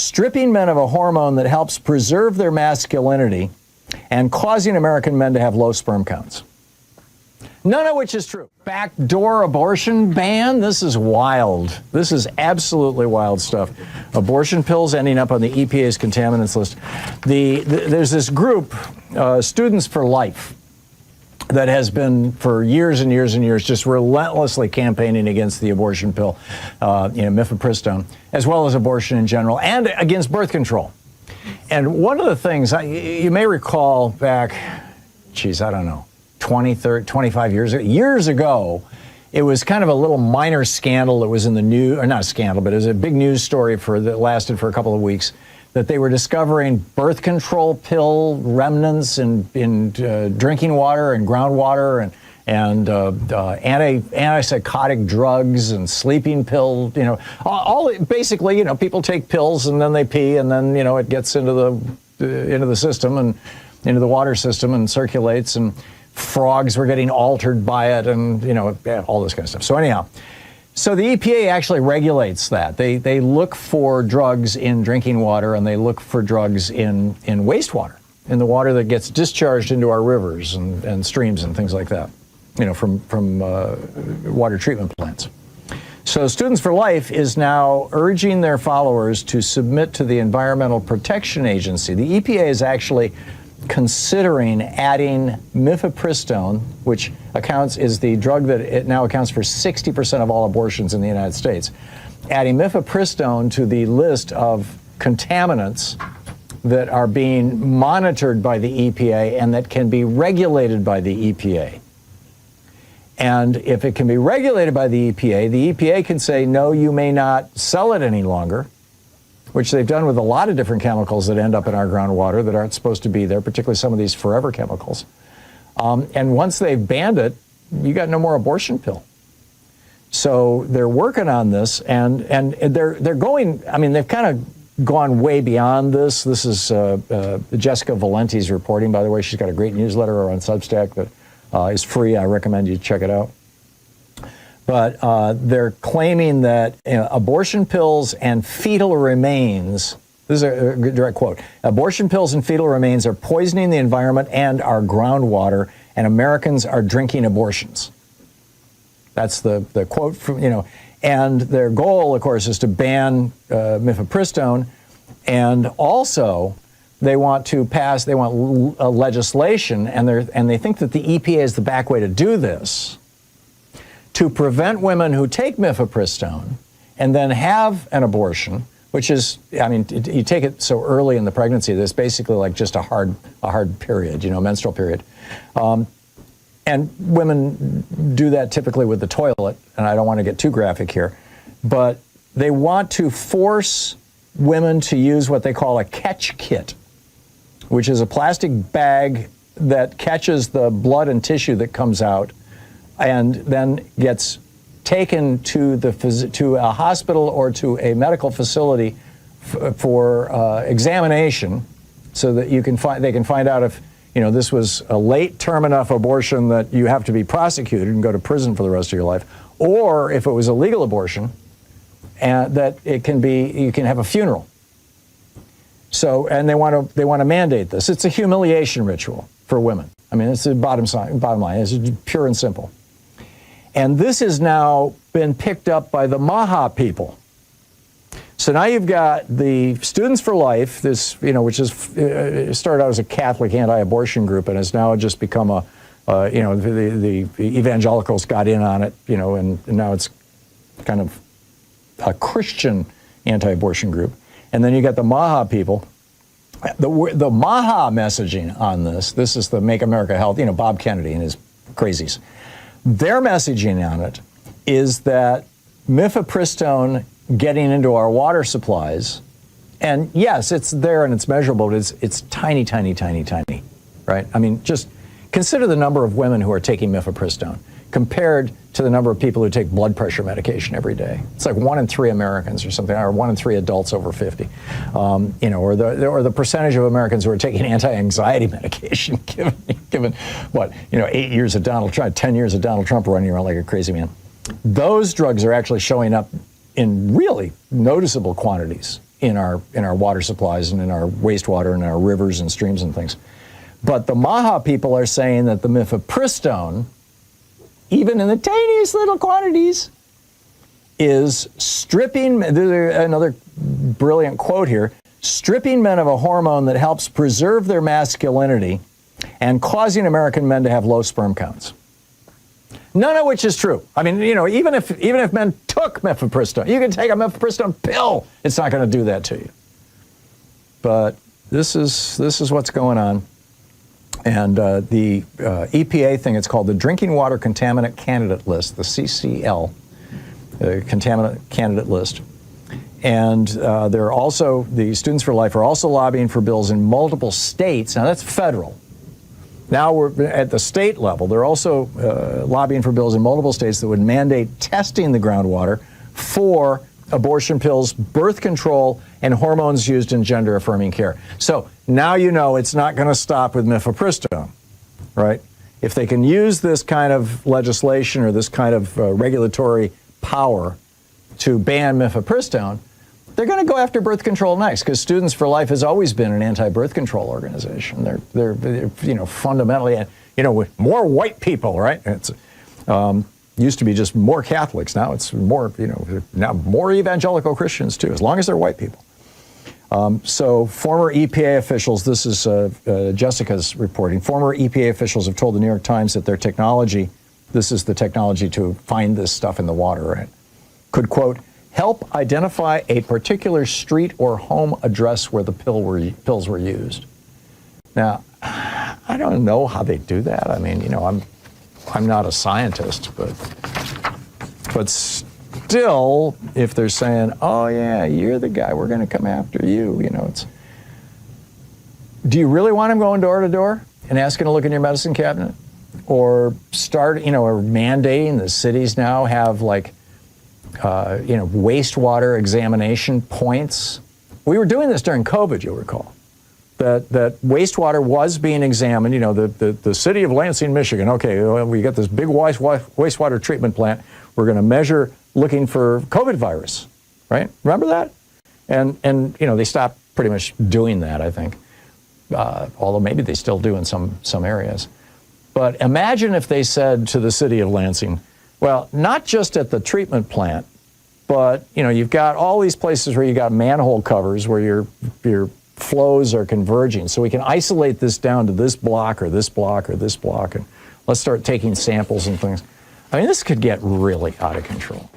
stripping men of a hormone that helps preserve their masculinity and causing American men to have low sperm counts. None of which is true. Backdoor abortion ban? This is wild. This is absolutely wild stuff. Abortion pills ending up on the EPA's contaminants list. There's this group, Students for Life, that has been for years and years and years just relentlessly campaigning against the abortion pill, mifepristone, as well as abortion in general, and against birth control. And one of the things, you may recall back, I don't know, 20, 30, 25 years ago, it was kind of a little minor scandal that was in the news, or not a scandal, but it was a big news story that lasted for a couple of weeks, that they were discovering birth control pill remnants in drinking water and groundwater and antipsychotic drugs and sleeping pill, basically, people take pills and then they pee and then, it gets into the system and into the water system and circulates, and frogs were getting altered by it, and all this kind of stuff. So anyhow, so the EPA actually regulates that. They look for drugs in drinking water, and they look for drugs in wastewater, in the water that gets discharged into our rivers and streams and things like that, from water treatment plants. So Students for Life is now urging their followers to submit to the Environmental Protection Agency. The EPA is actually considering adding mifepristone, which is the drug that it now accounts for 60% of all abortions in the United States, adding mifepristone to the list of contaminants that are being monitored by the EPA and that can be regulated by the EPA. And if it can be regulated by the EPA can say, no, you may not sell it any longer, which they've done with a lot of different chemicals that end up in our groundwater that aren't supposed to be there, particularly some of these forever chemicals. And once they've banned it, you got no more abortion pill. So they're working on this, and they're going, they've kind of gone way beyond this. This is Jessica Valenti's reporting, by the way. She's got a great newsletter on Substack that is free. I recommend you check it out. But they're claiming that abortion pills and fetal remains, this is a direct quote, abortion pills and fetal remains are poisoning the environment and our groundwater, and Americans are drinking abortions. That's the quote from, and their goal, of course, is to ban mifepristone, and also they want legislation, and they think that the EPA is the back way to do this, to prevent women who take mifepristone and then have an abortion, which is, you take it so early in the pregnancy that it's basically like just a hard period, menstrual period. And women do that typically with the toilet, and I don't want to get too graphic here, but they want to force women to use what they call a catch kit, which is a plastic bag that catches the blood and tissue that comes out and then gets taken to a hospital or to a medical facility for examination, so that they can find out if this was a late term enough abortion that you have to be prosecuted and go to prison for the rest of your life, or if it was a legal abortion, and that you can have a funeral. So, and they want to mandate this. It's a humiliation ritual for women. It's the bottom line. It's pure and simple. And this has now been picked up by the MAHA people. So now you've got the Students for Life, this, which is started out as a Catholic anti-abortion group and has now just become the evangelicals got in on it, and now it's kind of a Christian anti-abortion group. And then you got the MAHA people. The MAHA messaging on this is the Make America Health, Bob Kennedy and his crazies. Their messaging on it is that mifepristone getting into our water supplies, and yes, it's there and it's measurable, but it's tiny, tiny, tiny, tiny, right? Just consider the number of women who are taking mifepristone compared to the number of people who take blood pressure medication every day. It's like 1 in 3 Americans or something, or 1 in 3 adults over 50. Or the percentage of Americans who are taking anti-anxiety medication, given what, 8 years of Donald Trump, 10 years of Donald Trump running around like a crazy man. Those drugs are actually showing up in really noticeable quantities in our water supplies and in our wastewater and our rivers and streams and things. But the Maha people are saying that the mifepristone, even in the tiniest little quantities, is stripping, another brilliant quote here, stripping men of a hormone that helps preserve their masculinity and causing American men to have low sperm counts. None of which is true. I mean, you know, even if men took mifepristone, you can take a mifepristone pill, it's not going to do that to you. But this is what's going on. And the EPA thing, it's called the Drinking Water Contaminant Candidate List, the CCL, the Contaminant Candidate List. And they're also, the Students for Life are also lobbying for bills in multiple states. Now that's federal. Now we're at the state level. They're also lobbying for bills in multiple states that would mandate testing the groundwater for abortion pills, birth control, and hormones used in gender-affirming care. So now you know it's not going to stop with mifepristone, right? If they can use this kind of legislation or this kind of regulatory power to ban mifepristone, they're going to go after birth control next, because Students for Life has always been an anti-birth control organization. They're you know, fundamentally, you know, with more white people, right? It's used to be just more Catholics. Now it's more, you know, now more evangelical Christians too, as long as they're white people. So former EPA officials, this is Jessica's reporting, former EPA officials have told the New York Times that their technology, this is the technology to find this stuff in the water, right, could, quote, help identify a particular street or home address where the pills were used. Now, I don't know how they do that. I mean, you know, I'm not a scientist, but still, if they're saying, oh yeah, you're the guy, we're going to come after you, you know, it's, do you really want him going door to door and asking to look in your medicine cabinet? Or start, you know, or mandating the cities now have like, you know, wastewater examination points. We were doing this during COVID, you'll recall. That wastewater was being examined, you know, the city of Lansing, Michigan, okay, well, we got this big wastewater treatment plant. We're going to measure looking for COVID virus, right? Remember that? And you know, they stopped pretty much doing that, I think. Although maybe they still do in some areas. But imagine if they said to the city of Lansing, well, not just at the treatment plant, but, you know, you've got all these places where you got manhole covers where your flows are converging. So we can isolate this down to this block or this block or this block, and let's start taking samples and things. I mean, this could get really out of control.